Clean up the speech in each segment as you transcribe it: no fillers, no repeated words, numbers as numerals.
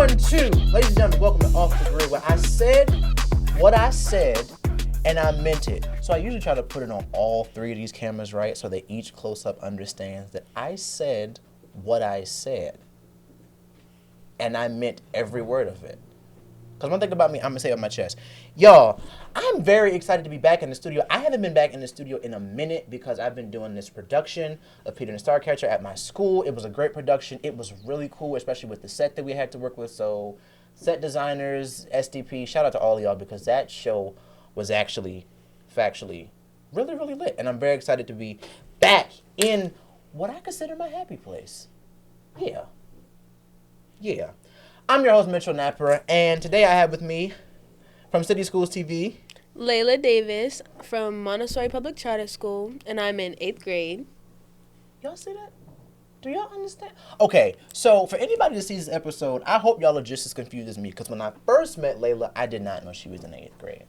1, 2. Ladies and gentlemen, welcome to Off the Grid, where I said what I said and I meant it. So I usually try to put it on all three of these cameras, right? So that each close-up understands that I said what I said. And I meant every word of it. Because one thing about me, I'm going to say it on my chest. Y'all, I'm very excited to be back in the studio. I haven't been back in the studio in a minute because I've been doing this production of Peter and the Starcatcher at my school. It was a great production. It was really cool, especially with the set that we had to work with. So, set designers, SDP, shout out to all of y'all because that show was actually, factually, really, really lit. And I'm very excited to be back in what I consider my happy place. Yeah. I'm your host, Mitchell Napper, and today I have with me, from City Schools TV, Laila Davis from Montessori Public Charter School, and I'm in 8th grade. Y'all see that? Do y'all understand? Okay, so for anybody that sees this episode, I hope y'all are just as confused as me, because when I first met Laila, I did not know she was in 8th grade.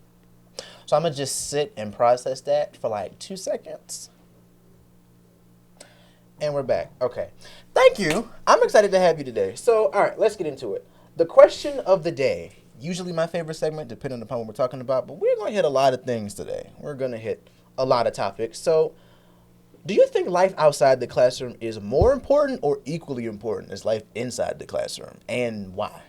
So I'm going to just sit and process that for like 2 seconds. And we're back. Okay. Thank you. I'm excited to have you today. So, all right, let's get into it. The question of the day. Usually my favorite segment, depending upon what we're talking about, but we're going to hit a lot of things today. We're going to hit a lot of topics. So, do you think life outside the classroom is more important or equally important as life inside the classroom? And why?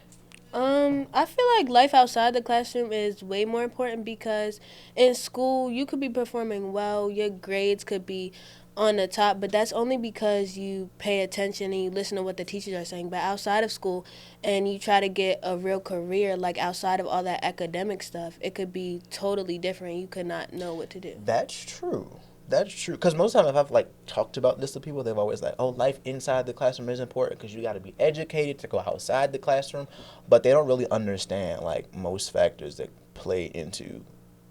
I feel like life outside the classroom is way more important because in school you could be performing well, your grades could be on the top, but that's only because you pay attention and you listen to what the teachers are saying. But outside of school and you try to get a real career, like outside of all that academic stuff, it could be totally different. You could not know what to do. That's true. Because most of the time, if I've talked about this to people, they've always oh, life inside the classroom is important because you got to be educated to go outside the classroom. But they don't really understand most factors that play into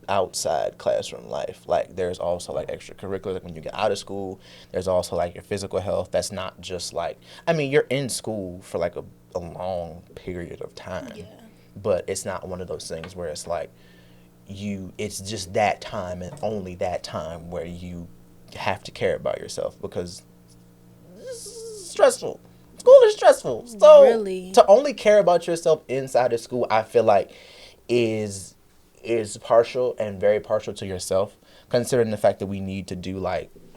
outside classroom life. There's also extracurriculars when you get out of school. There's also your physical health. That's not just you're in school for a long period of time. Yeah. But it's not one of those things where it's it's just that time and only that time where you have to care about yourself because it's stressful. School is stressful. So really, to only care about yourself inside of school, I feel is partial and very partial to yourself, considering the fact that we need to do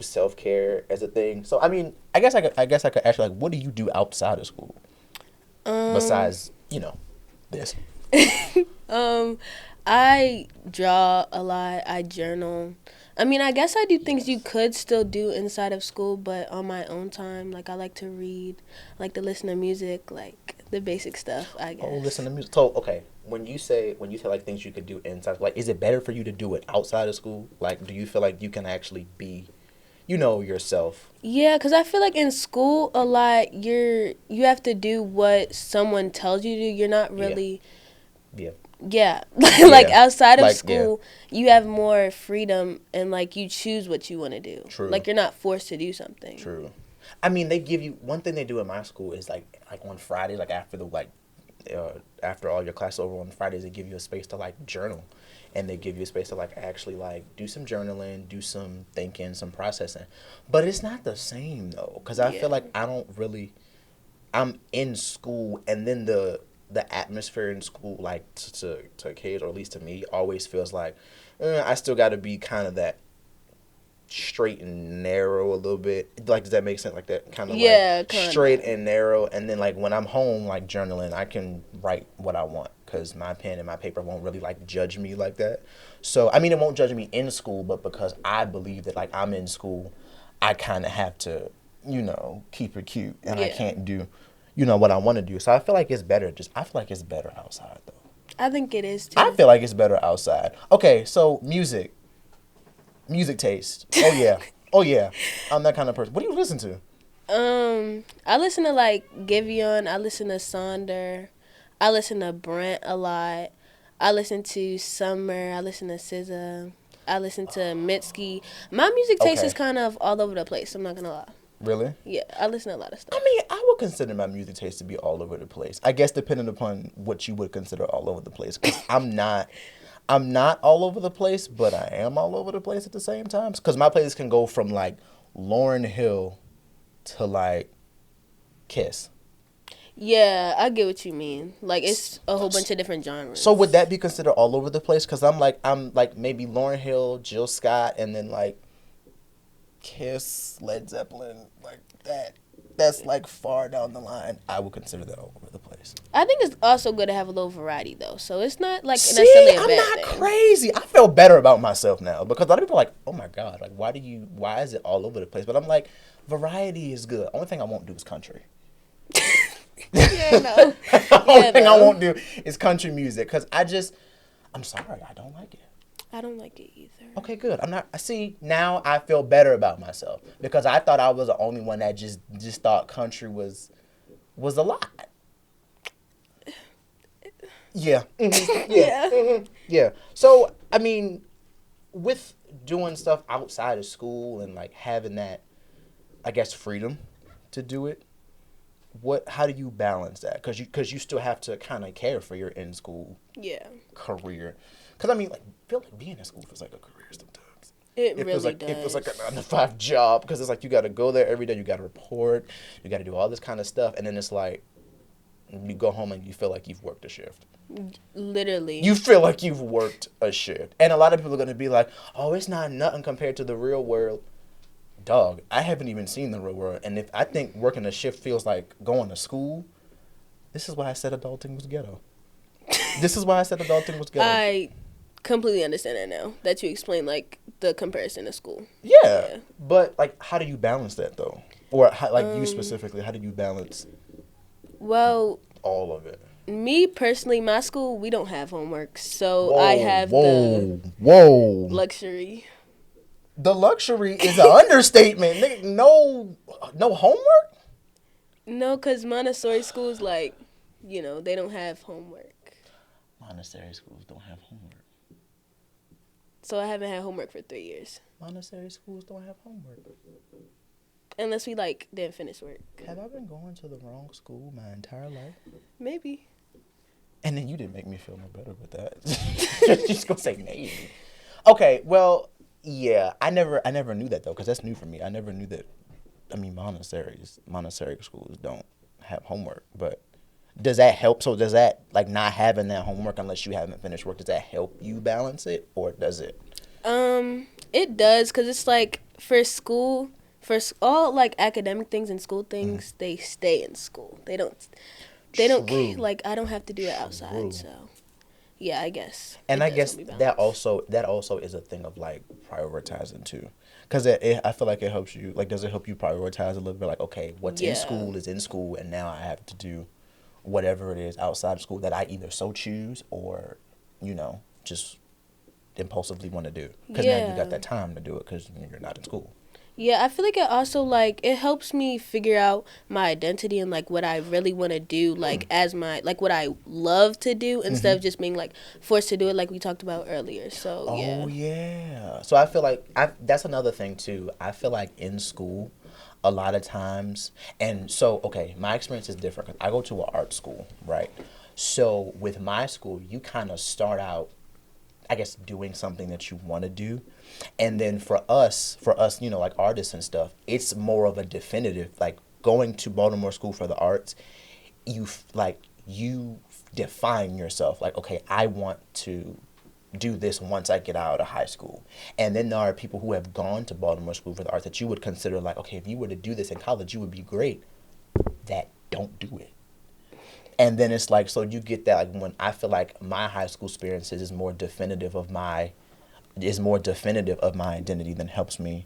self-care as a thing. So I guess I could ask you what do you do outside of school besides this? I draw a lot. I journal. I guess I do things you could still do inside of school, but on my own time. I like to read, I like to listen to music, the basic stuff, I guess. Oh, listen to music. So, okay, when you say things you could do inside, is it better for you to do it outside of school? Do you feel like you can actually be, yourself? Yeah, because I feel like in school a lot you have to do what someone tells you to do. You're not really... Yeah. Yeah. Yeah. Outside of school, you have more freedom and, you choose what you want to do. True. You're not forced to do something. True. They give you... One thing they do in my school is, on Fridays, after after all your classes over on Fridays, they give you a space to, journal. And they give you a space to, actually, do some journaling, do some thinking, some processing. But it's not the same, though. Because I feel like I don't really... I'm in school, and then the atmosphere in school, to kids, or at least to me, always feels I still got to be kind of that straight and narrow a little bit. Does that make sense? That kind of straight and narrow. And then when I'm home, journaling, I can write what I want because my pen and my paper won't really judge me like that. So it won't judge me in school, but because I believe that I'm in school, I kind of have to keep it cute, and I can't do what I want to do. So I feel like it's better. I feel like it's better outside, though. I think it is, too. I feel like it's better outside. Okay, so music taste. Oh, yeah. I'm that kind of person. What do you listen to? I listen to, Giveon. I listen to Sonder. I listen to Brent a lot. I listen to Summer. I listen to SZA. I listen to Mitski. My music taste is kind of all over the place. I'm not going to lie. Really? Yeah, I listen to a lot of stuff. I would consider my music taste to be all over the place. I guess depending upon what you would consider all over the place. 'Cause I'm not all over the place, but I am all over the place at the same time. Because my playlist can go from Lauryn Hill to Kiss. Yeah, I get what you mean. Like it's a whole bunch of different So genres. would that be considered all over the place? Because I'm like maybe Lauryn Hill, Jill Scott, and then like Kiss, Led Zeppelin, like that. That's like far down the line. I would consider that all over the place. I think it's also good to have a little variety though. So it's not like See, necessarily a I'm bad not thing. crazy. I feel better about myself now because a lot of people are like, oh my God, like why is it all over the place? But I'm like, variety is good. Only thing I won't do is country. Yeah, no. Only Yeah, thing I no. won't do is country music because I'm sorry, I don't like it. I don't like it either. Okay, good. I'm not. I see now. I feel better about myself because I thought I was the only one that just thought country was a lot. Yeah. Yeah. Yeah. So I mean, with doing stuff outside of school and like having that, I guess, freedom to do it. How do you balance that? Because you still have to kind of care for your in school Yeah. career. Because I mean, like, feel like being in school feels like a career sometimes. It It feels really like does. it feels like a 9 to 5 job because it's like you got to go there every day. You got to report. You got to do all this kind of stuff, and then it's like you go home and you feel like you've worked a shift. Literally. You feel like you've worked a shift, and a lot of people are gonna be like, "Oh, it's not nothing compared to the real world." Dog, I haven't even seen the real world, and if I think working a shift feels like going to school, this is why I said adulting was ghetto. This is why I said adulting was ghetto. I completely understand that now that you explained like the comparison to school. Yeah, Yeah. but like, how do you balance that though? Or how, like you Um. specifically, how do you balance Well, all of it? me personally, my school we don't have homework, so I Whoa, have the whoa! luxury. The luxury is an understatement. No, no homework. No, cause Montessori schools like, they don't have homework. Montessori schools don't have homework. So I haven't had homework for 3 years, Montessori schools don't have homework. unless we like didn't finish work. Have I been going to the wrong school my entire life? Maybe. And then you didn't make me feel no better with that. You're just gonna say maybe. Okay, well, yeah, I never knew that though, because that's new for me. I never knew that. I mean, Montessori schools don't have homework, but does that help? So does that, like, not having that homework unless you haven't finished work, does that help you balance it, or does it? It does, cause it's like for school, all like academic things and school things, they stay in school. They don't True. like I don't have to do it outside. True. So, yeah, I guess. And it I does guess help me that balance. also is a thing of like prioritizing too, because I feel like it helps you. Like, does it help you prioritize a little bit? Like, okay, what's in Yeah. school is in school, and now I have to do whatever it is outside of school that I either so choose or, just impulsively want to do. Because now you Yeah. got that time to do it because you're not in school. Yeah, I feel like it also like it helps me figure out my identity and like what I really want to do, like as my like what I love to do instead of just being like forced to do it, like we talked about earlier. So yeah. Oh yeah. So I feel like that's another thing too. I feel like in school, a lot of times, and so okay, my experience is different. 'Cause I go to an art school, right? So with my school, you kind of start out, I guess, doing something that you want to do, and then for us, like artists and stuff, it's more of a definitive. Like going to Baltimore School for the Arts, you define yourself. Like, okay, I want to do this once I get out of high school. And then there are people who have gone to Baltimore School for the Arts that you would consider like, okay, if you were to do this in college, you would be great. That don't do it. And then it's like, so you get that, like, when I feel like my high school experiences is more definitive of my identity than helps me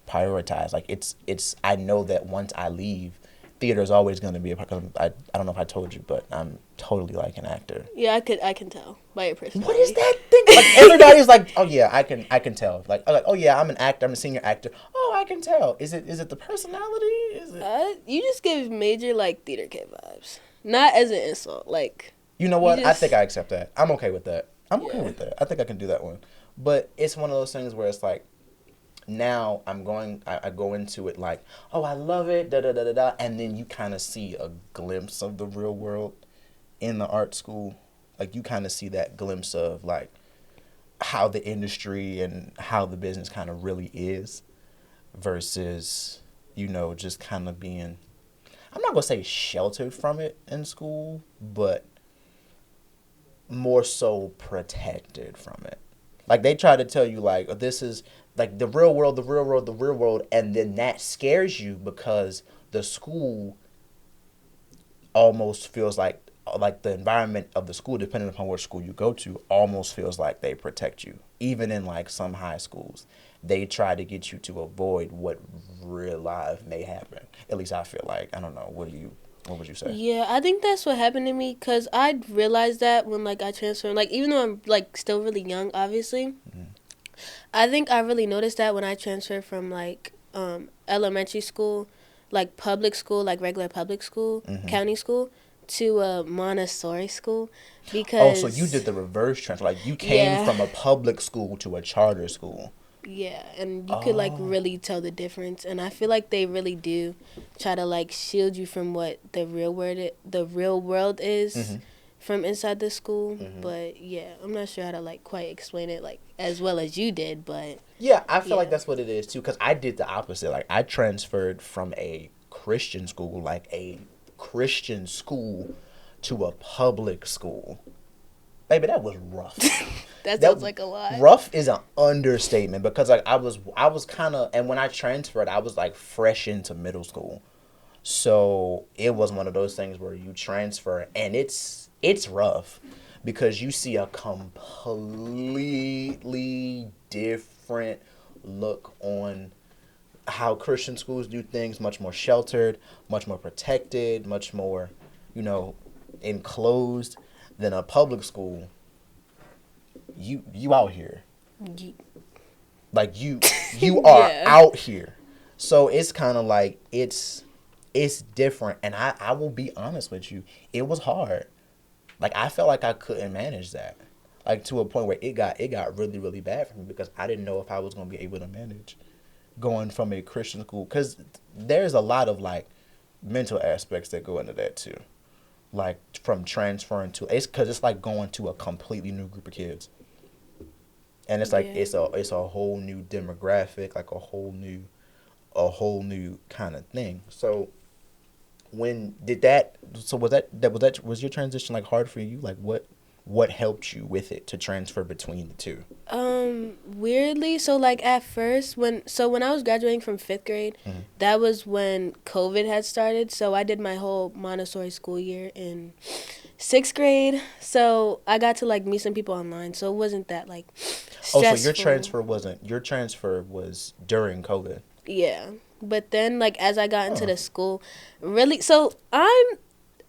prioritize. Like, it's I know that once I leave, theater is always going to be a part. I don't know if I told you, but I'm totally like an actor. Yeah, I can tell by your personality. What is that thing? Like, everybody's like, oh yeah, I can tell. Like, oh yeah, I'm an actor. I'm a senior actor. Oh, I can tell. Is it the personality? Is it? You just give major like theater kid vibes. Not as an insult, like. You know what? You I just- think I accept that. I'm okay with that. I'm okay Yeah. with that. I think I can do that one. But it's one of those things where it's like, now I go into it like, oh, I love it, da da da da da, and then you kind of see a glimpse of the real world in the art school. Like, you kind of see that glimpse of like how the industry and how the business kind of really is versus, just kind of being, I'm not gonna say sheltered from it in school, but more so protected from it. Like they try to tell you like this is like the real world, the real world, the real world, and then that scares you because the school almost feels like the environment of the school, depending upon which school you go to, almost feels like they protect you. Even in like some high schools, they try to get you to avoid what real life may happen. At least I feel like. I don't know. What would you say? Yeah, I think that's what happened to me because I realized that when like I transferred, like even though I'm like still really young, obviously, I think I really noticed that when I transferred from like elementary school, like public school, like regular public school, county school, to a Montessori school, Oh, so you did because the reverse transfer. Like you came yeah, from a public school to a charter school. yeah, and you could like Oh. really tell the difference, and I feel like they really do try to like shield you from what the real world is Hmm. from inside the school. Hmm. But yeah, I'm not sure how to like quite explain it like as well as you did, but Yeah, I feel like yeah. that's what it is too. Cause I did the opposite. Like I transferred from a Christian school, to a public school. Baby, that was rough. That That sounds like a lot. rough is an understatement because like I was kind of, and when I transferred, I was like fresh into middle school. So it was one of those things where you transfer and it's rough because you see a completely different look on how Christian schools do things, much more sheltered, much more protected, much more, you know, enclosed than a public school. You out here. Ye- Like you are Yeah. out here. So it's kind of like it's different, and I will be honest with you, it was hard. Like I felt like I couldn't manage that. Like to a point where it got really really bad for me because I didn't know if I was going to be able to manage going from a Christian school cuz there's a lot of like mental aspects that go into that too. Like from transferring to it's cuz it's like going to a completely new group of kids. And it's like Yeah. it's a whole new demographic, like a whole new kind of thing. So when did that? So was your transition like hard for you? Like what helped you with it to transfer between the two? Weirdly, so like at first when I was graduating from 5th grade, Mm-hmm. that was when COVID had started. So I did my whole Montessori school year in 6th grade. So I got to like meet some people online. So it wasn't that like Oh, so your stressful. transfer was during COVID. Yeah. But then like as I got into the school, really so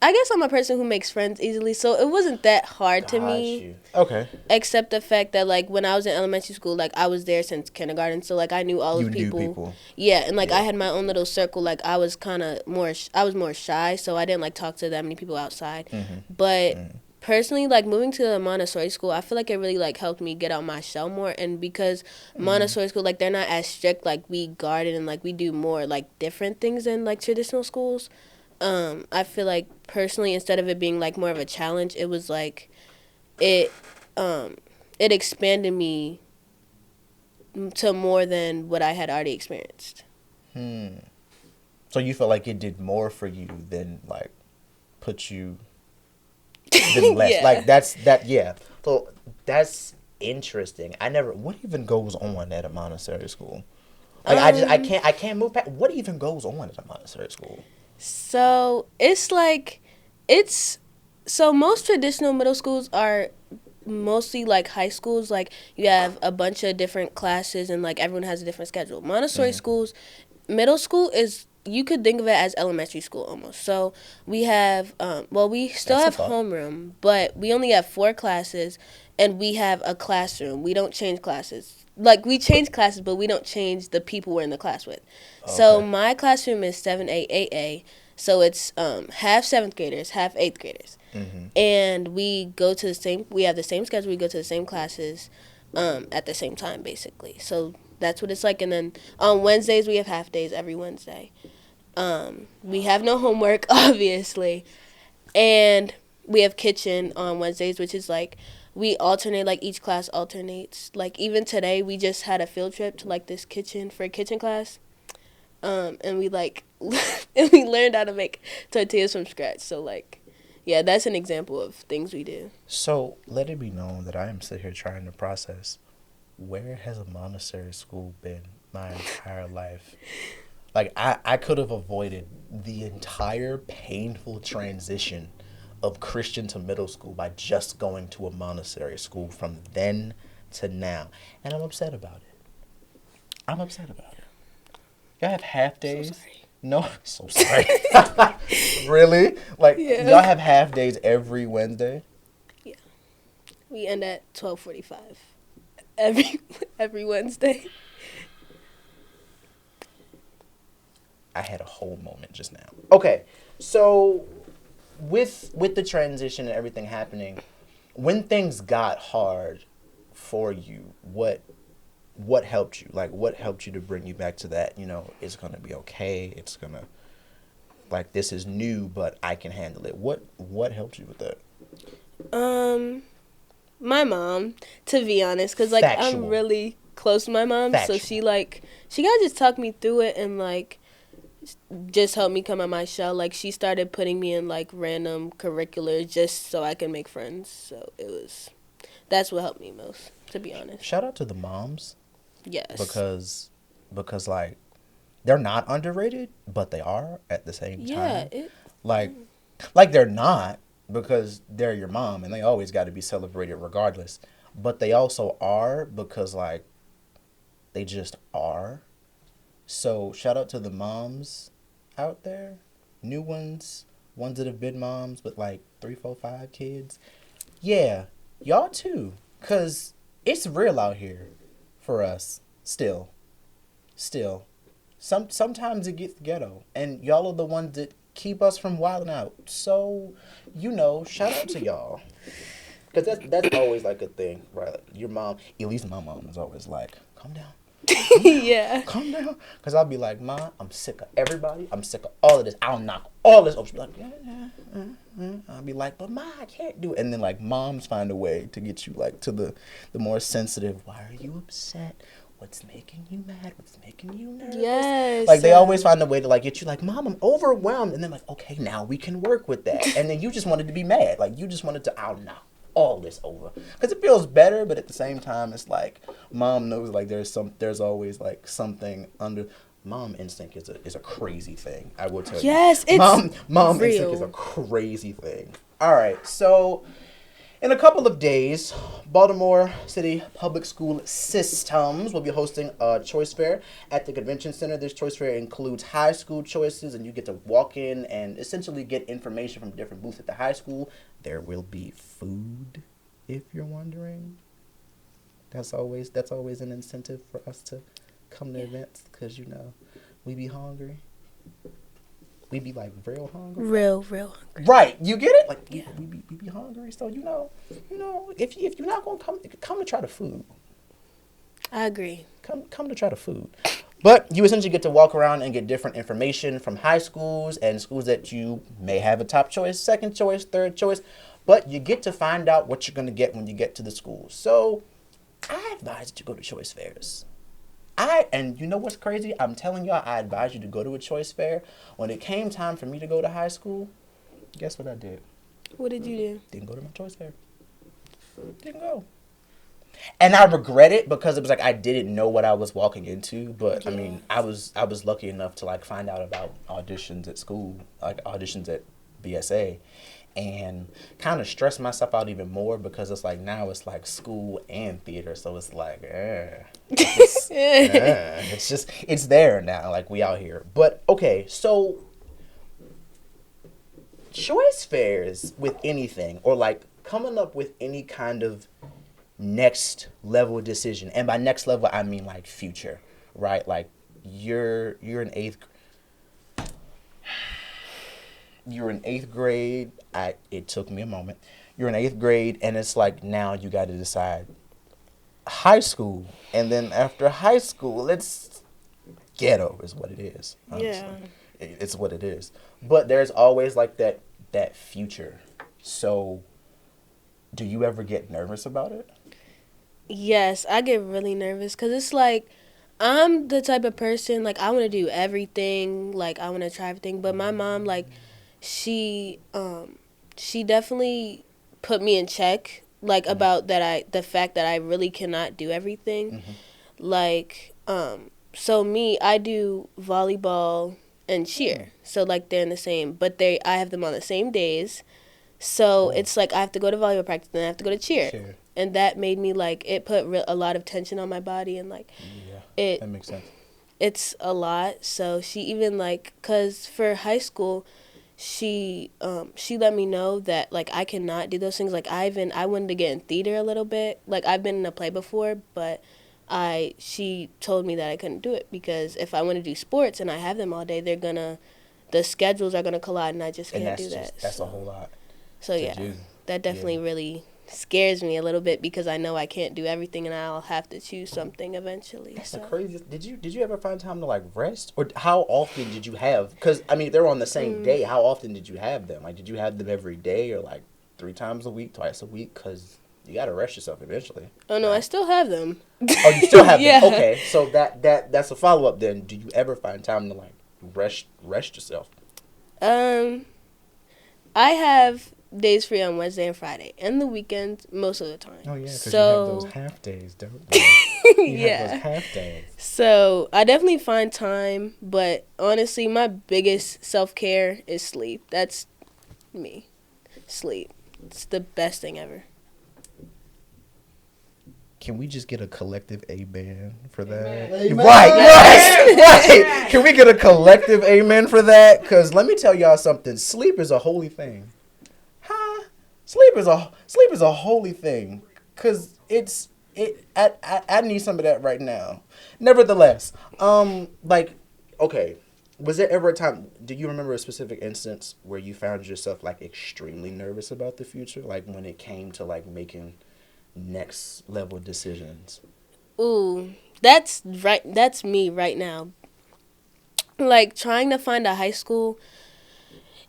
I guess I'm a person who makes friends easily, so it wasn't that hard to Got me. you. Okay. Except the fact that like when I was in elementary school, like I was there since kindergarten, so like I knew all You those knew people. people. Yeah, and like I Yeah. had my own little circle. Like I was kind of more, I was more shy, so I didn't like talk to that many people outside. Mm-hmm. But Mm-hmm. personally, like moving to the Montessori school, I feel like it really like helped me get out my shell more. And because Montessori school, like they're not as strict, like we guard it and like we do more like different things than like traditional schools. I feel like personally, instead of it being like more of a challenge, it was like it um it expanded me to more than what I had already experienced. Hmm. So you felt like it did more for you than like put you than less. Yeah. Like that's that. Yeah. So that's interesting. I never. What even goes on at a Montessori school? Like Um. I can't move past. What even goes on at a Montessori school? So it's like it's so most traditional middle schools are mostly like high schools. Like you have a bunch of different classes and like everyone has a different schedule. Montessori Mm-hmm. schools, middle school is you could think of it as elementary school almost. So we have well we still That's a have thought. homeroom, but we only have 4 classes and we have a classroom. We don't change classes. Like we change classes, but we don't change the people we're in the class with. So Okay. my classroom is 7A 8A. So it's half 7th graders, half 8th graders. Mm-hmm. And we have the same schedule, we go to the same classes at the same time basically. So that's what it's like. And then on Wednesdays we have half days every Wednesday. We have no homework obviously. And we have kitchen on Wednesdays, which is like we alternate, like each class alternates. Like even today we just had a field trip to like this kitchen for a kitchen class. And we like and we learned how to make tortillas from scratch. So like, yeah, that's an example of things we do. So let it be known that I am sitting here trying to process, where has a Montessori school been my entire life? Like I could have avoided the entire painful transition of Christian to middle school by just going to a Montessori school from then to now. And I'm upset about it. I'm upset about it. Y'all have half So days? sorry. No, so sorry. Really? Like Yeah. y'all have half days every Wednesday? Yeah. We end at 12:45 every every Wednesday. I had a whole moment just now. Okay, so with the transition and everything happening, when things got hard for you, what helped you? Like, what helped you to bring you back to that? You know, it's gonna be okay. It's gonna, like, this is new, but I can handle it. What helped you with that? Um, my mom, to be honest, because like I'm Factual. really close to my mom, so Factual. she got to just talk me through it and like just help me come out my shell. Like she started putting me in like random curriculars just so I can make friends. So that's what helped me most, to be honest. Shout out to the moms Yes. because like they're not underrated, but they are at the same Yeah. time. Like they're not, because they're your mom and they always got to be celebrated regardless. But they also are because like they just are. So shout out to the moms out there, new ones that have been moms with like 3, 4, 5 kids. Yeah, y'all too, cause it's real out here for us still. Still, sometimes it gets ghetto, and y'all are the ones that keep us from wilding out. So, shout out to y'all. Cause that's always like a thing, right? Like your mom, at least my mom is always like, "Calm down, Yeah. calm down." Cause I'll be like, "Ma, I'm sick of everybody. I'm sick of all of this. I'll knock all this over." She'll be like, "Yeah, yeah, I'll be like, "But Ma, I can't do it." And then like moms find a way to get you like to the more sensitive. Why are you upset? What's making you mad? What's making you nervous? Yes. Like they always find a way to like get you like, "Mom, I'm overwhelmed," and then like, "Okay, now we can work with that." And then you just wanted to be mad, like you just wanted to out knock all this over because it feels better, but at the same time, it's like mom knows like there's always like something under. Mom instinct is a crazy thing. I will tell you. Yes, it's Mom real. instinct is a crazy thing. All right, so in a couple of days, Baltimore City Public School Systems will be hosting a choice fair at the convention center. This choice fair includes high school choices, and you get to walk in and essentially get information from different booths at the high school. There will be food, if you're wondering. That's always an incentive for us to come to events, because we be hungry. We be like real hungry. Real hungry. Right, you get it? Like Yeah. we be hungry, so if you're not gonna come to try the food. I agree. Come to try the food. But you essentially get to walk around and get different information from high schools and schools that you may have a top choice, second choice, third choice, but you get to find out what you're gonna get when you get to the school. So I advise that you go to choice fairs. And you know what's crazy? I'm telling y'all, I advise you to go to a choice fair. When it came time for me to go to high school, guess what I did? What did you do? Didn't go to my choice fair. Didn't go. And I regret it because it was like I didn't know what I was walking into. But I mean, I was lucky enough to like find out about auditions at school, like auditions at BSA, and kind of stress myself out even more because it's like now it's like school and theater, so it's like, it's just it's there now, like we out here. But okay, so choice fairs with anything or like coming up with any kind of next level decision, and by next level I mean like future, right? Like you're in eighth grade. It took me a moment. You're in eighth grade, and it's like now you got to decide high school, and then after high school, it's ghetto is what it is. Honestly. Yeah. It's what it is. But there's always like that future. So, do you ever get nervous about it? Yes, I get really nervous because it's like I'm the type of person, like, I want to do everything, like, I want to try everything, but my mom, like, she she definitely put me in check, like, about the fact that I really cannot do everything. Mm-hmm. Like, so me, I do volleyball and cheer. So, like, they're in the same, but I have them on the same days. So it's like I have to go to volleyball practice and I have to go to cheer. Sure. And that made me, like, it put a lot of tension on my body, and, like, Yeah, that makes sense. it's a lot. So she even, like, cause for high school, she let me know that, like, I cannot do those things. Like, I wanted to get in theater a little bit. Like, I've been in a play before, but she told me that I couldn't do it because if I want to do sports and I have them all day, the schedules are gonna collide, and I just can't do that. That's a whole lot. So yeah, that definitely really scares me a little bit because I know I can't do everything and I'll have to choose something eventually. That's the craziest. Did you ever find time to, like, rest, or how often did you have? Because I mean, they're on the same day. How often did you have them? Like, did you have them every day, or like 3 times a week, twice a week? Because you gotta rest yourself eventually. Oh no, I still have them. Oh, you still have them? Yeah. Okay, so that's a follow up. Then, do you ever find time to, like, rest yourself? I have days free on Wednesday and Friday, and the weekends most of the time. Oh yeah, because so, you have those half days, don't you? Yeah. Have those half days. So I definitely find time, but honestly, my biggest self-care is sleep. That's me. Sleep. It's the best thing ever. Can we just get a collective amen for that? Amen. Right. Can we get a collective amen for that? Because let me tell y'all something. Sleep is a holy thing. Huh? Sleep is a holy thing. Because I need some of that right now. Nevertheless, okay. Was there ever a time, do you remember a specific instance where you found yourself, like, extremely nervous about the future? Like, when it came to, like, making next level decisions? Ooh, that's right. That's me right now. Like, trying to find a high school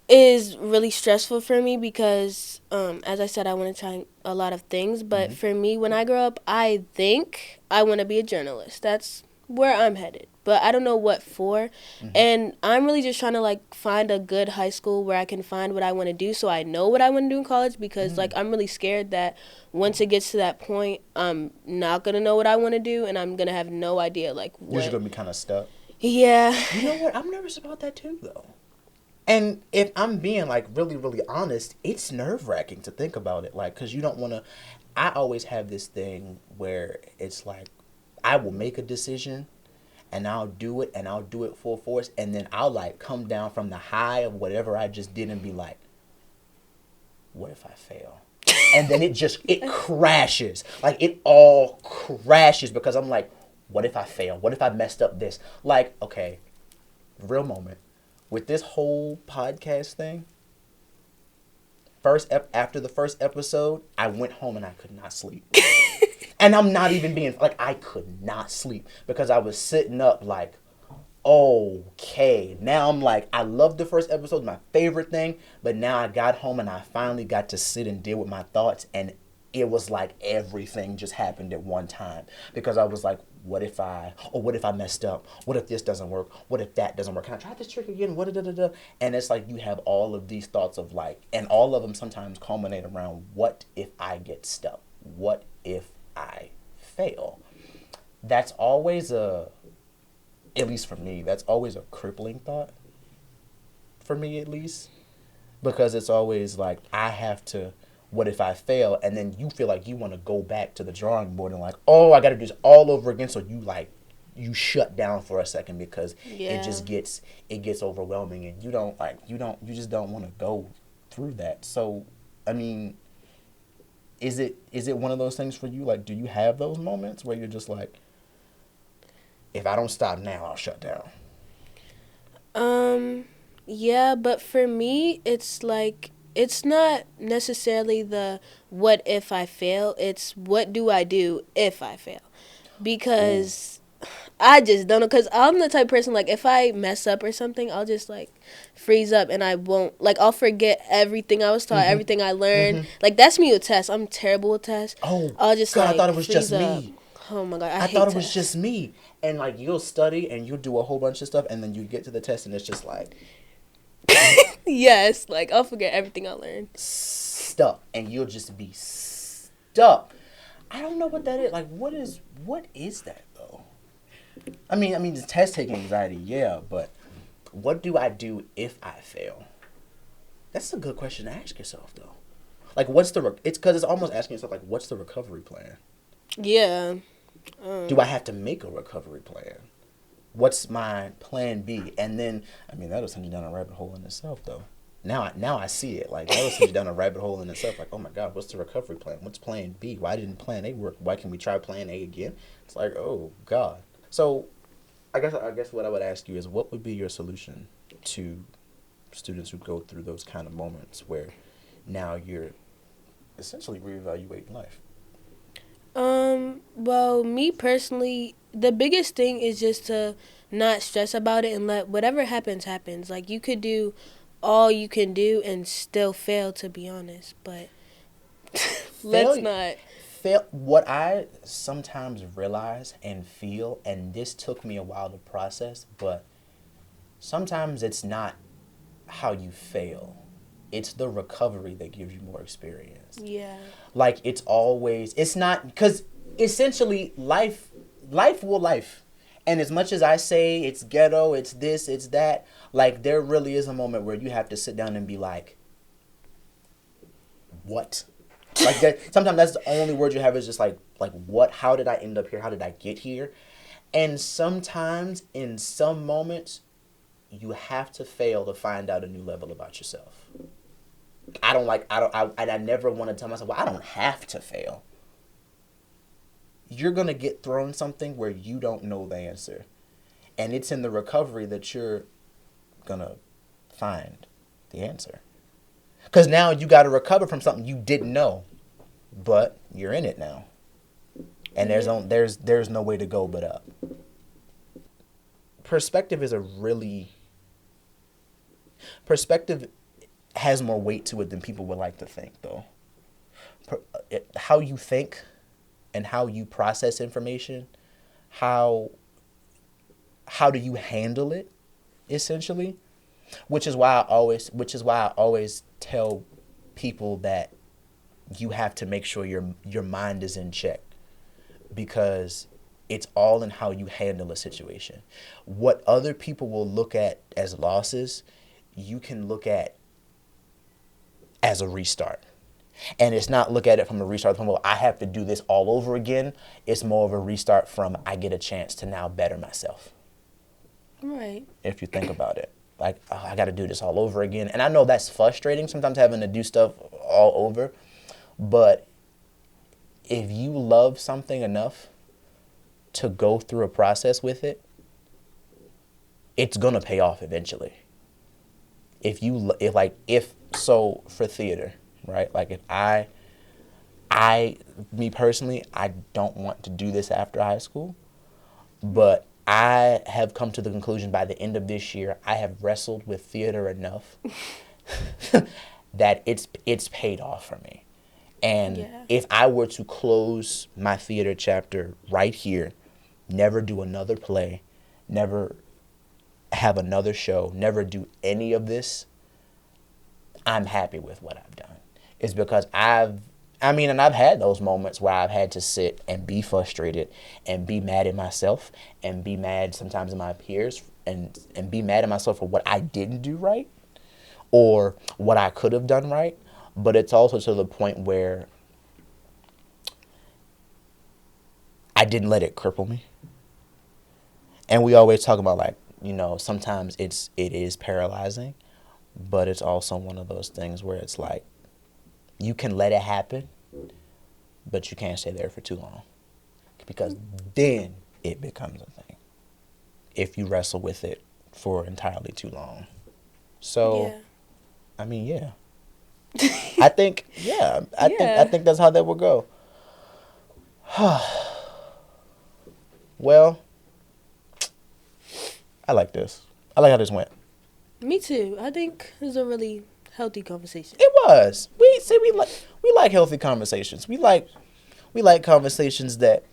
is really stressful for me because, as I said, I want to try a lot of things. But for me, when I grow up, I think I want to be a journalist. That's where I'm headed. But I don't know what for. And I'm really just trying to, like, find a good high school where I can find what I want to do so I know what I want to do in college because, like, I'm really scared that once it gets to that point, I'm not going to know what I want to do and I'm going to have no idea, like, what. You're just going to be kind of stuck. Yeah. You know what? I'm nervous about that too, though. And if I'm being, like, really, really honest, it's nerve-wracking to think about it. Like, because you don't want to. I always have this thing where it's like, I will make a decision and I'll do it and I'll do it full force. And then I'll, like, come down from the high of whatever I just did and be like, what if I fail? And then it crashes. Like, it all crashes because I'm like, what if I fail? What if I messed up this? Like, okay, real moment. With this whole podcast thing, after the first episode, I went home and I could not sleep. And I'm not even being, like, I could not sleep because I was sitting up like, okay. Now I'm like, I love the first episode, my favorite thing, but now I got home and I finally got to sit and deal with my thoughts, and it was like everything just happened at one time because I was like, what if I messed up? What if this doesn't work? What if that doesn't work? Can I try this trick again? And it's like you have all of these thoughts of, like, and all of them sometimes culminate around, what if I get stuck? What if I fail? That's always at least for me, that's always a crippling thought. For me, at least. Because it's always like, I have to, what if I fail? And then you feel like you want to go back to the drawing board and, like, oh, I got to do this all over again. So you shut down for a second because it just gets overwhelming, and you just don't want to go through that. So, I mean, is it one of those things for you? Like, do you have those moments where you're just like, if I don't stop now, I'll shut down? Yeah, but for me, it's like, it's not necessarily the what if I fail. It's what do I do if I fail? Because I just don't know. Because I'm the type of person, like, if I mess up or something, I'll just, like, freeze up and I won't, like, I'll forget everything I was taught, everything I learned. Like, that's me with tests. I'm terrible with tests. Oh, I'll just, God, like, I thought it was just freeze up. me. Oh my God, I I hate thought it was tests. just me. And like you'll study and you'll do a whole bunch of stuff and then you get to the test and it's just like Yes, like I'll forget everything I learned. stuck and you'll just be stuck. I don't know what that is. Like what is that though? I mean the test taking anxiety, yeah, but what do I do if I fail? That's a good question to ask yourself though. Like what's the it's cuz it's almost asking yourself like what's the recovery plan? Yeah. Do I have to make a recovery plan? What's my plan B? And then, I mean, that'll send you down a rabbit hole in itself, though. Now I see it. Like that'll send you down a rabbit hole in itself. Like, oh my God, what's the recovery plan? What's plan B? Why didn't plan A work? Why can we try plan A again? It's like, oh God. So, I guess what I would ask you is, what would be your solution to students who go through those kind of moments where now you're essentially reevaluating life? Well, me personally, the biggest thing is just to not stress about it and let whatever happens happens. Like you could do all you can do and still fail, to be honest. But let's Failure. not. What I sometimes realize and feel, and this took me a while to process, but sometimes it's not how you fail. It's the recovery that gives you more experience. Yeah. Like it's not, because essentially life will life. And as much as I say it's ghetto, it's this, it's that, like there really is a moment where you have to sit down and be like, what? Like that. Sometimes that's the only word you have is just like what? How did I end up here? How did I get here? And sometimes in some moments, you have to fail to find out a new level about yourself. I never want to tell myself, well, I don't have to fail. You're going to get thrown something where you don't know the answer. And it's in the recovery that you're going to find the answer. Because now you got to recover from something you didn't know, but you're in it now. And there's no way to go but up. Perspective has more weight to it than people would like to think, though. How you think and how you process information, how do you handle it, essentially, which is why I always tell people that you have to make sure your mind is in check, because it's all in how you handle a situation. What other people will look at as losses, you can look at as a restart. And it's not look at it from a restart from, well, I have to do this all over again. It's more of a restart from, I get a chance to now better myself. Right. If you think about it. Like, oh, I got to do this all over again. And I know that's frustrating sometimes, having to do stuff all over. But if you love something enough to go through a process with it, it's going to pay off eventually. So for theater, right? Like if me personally, I don't want to do this after high school, but I have come to the conclusion by the end of this year, I have wrestled with theater enough that it's paid off for me. And if I were to close my theater chapter right here, never do another play, never have another show, never do any of this, I'm happy with what I've done. It's because I've had those moments where I've had to sit and be frustrated and be mad at myself and be mad sometimes at my peers and be mad at myself for what I didn't do right or what I could have done right. But it's also to the point where I didn't let it cripple me. And we always talk about, like, sometimes it is paralyzing, but it's also one of those things where it's like, you can let it happen, but you can't stay there for too long, because then it becomes a thing if you wrestle with it for entirely too long. So, I mean, yeah. I think that's how that will go. Well, I like this. I like how this went. Me too. I think it was a really healthy conversation. It was. We like healthy conversations. We like conversations that,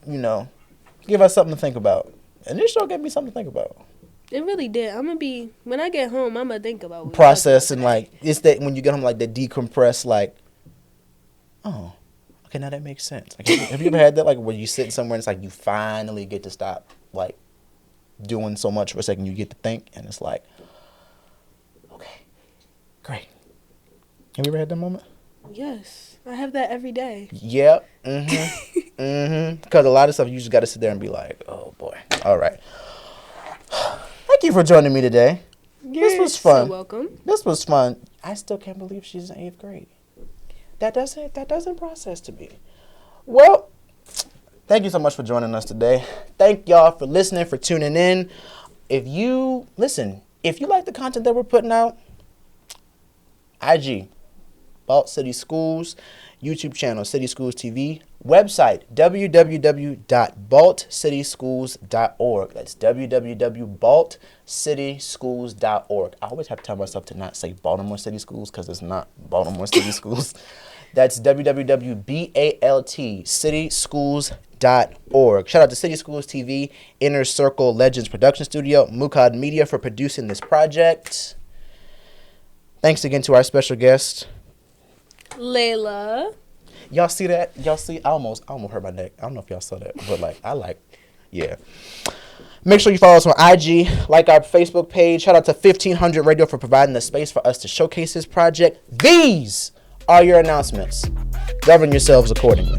Give us something to think about. And this show gave me something to think about. It really did. I'm gonna be when I get home. I'm gonna think about what Process and like it's that when you get home like the decompress like, oh, okay, now that makes sense. Like, have you ever had that like where you sit somewhere and it's like you finally get to stop like doing so much for a second, you get to think and it's like, okay, great. Have you ever had that moment? Yes, I have that every day. Yep. Because a lot of stuff you just got to sit there and be like, oh boy. All right. Thank you for joining me today. This was fun. So welcome. This was fun. I still can't believe she's in 8th grade. That doesn't process to me. Well, thank you so much for joining us today. Thank y'all for listening, for tuning in. If you like the content that we're putting out, IG, Balt City Schools, YouTube channel, City Schools TV, website, www.baltcityschools.org. That's www.baltcityschools.org. I always have to tell myself to not say Baltimore City Schools because it's not Baltimore City Schools. That's www.baltcityschools.org. Shout out to City Schools TV, Inner Circle Legends Production Studio, Mukad Media for producing this project. Thanks again to our special guest, Laila. Y'all see that? Y'all see? I almost hurt my neck. I don't know if y'all saw that, but yeah. Make sure you follow us on IG, like our Facebook page. Shout out to 1500 Radio for providing the space for us to showcase this project. These are your announcements. Govern yourselves accordingly.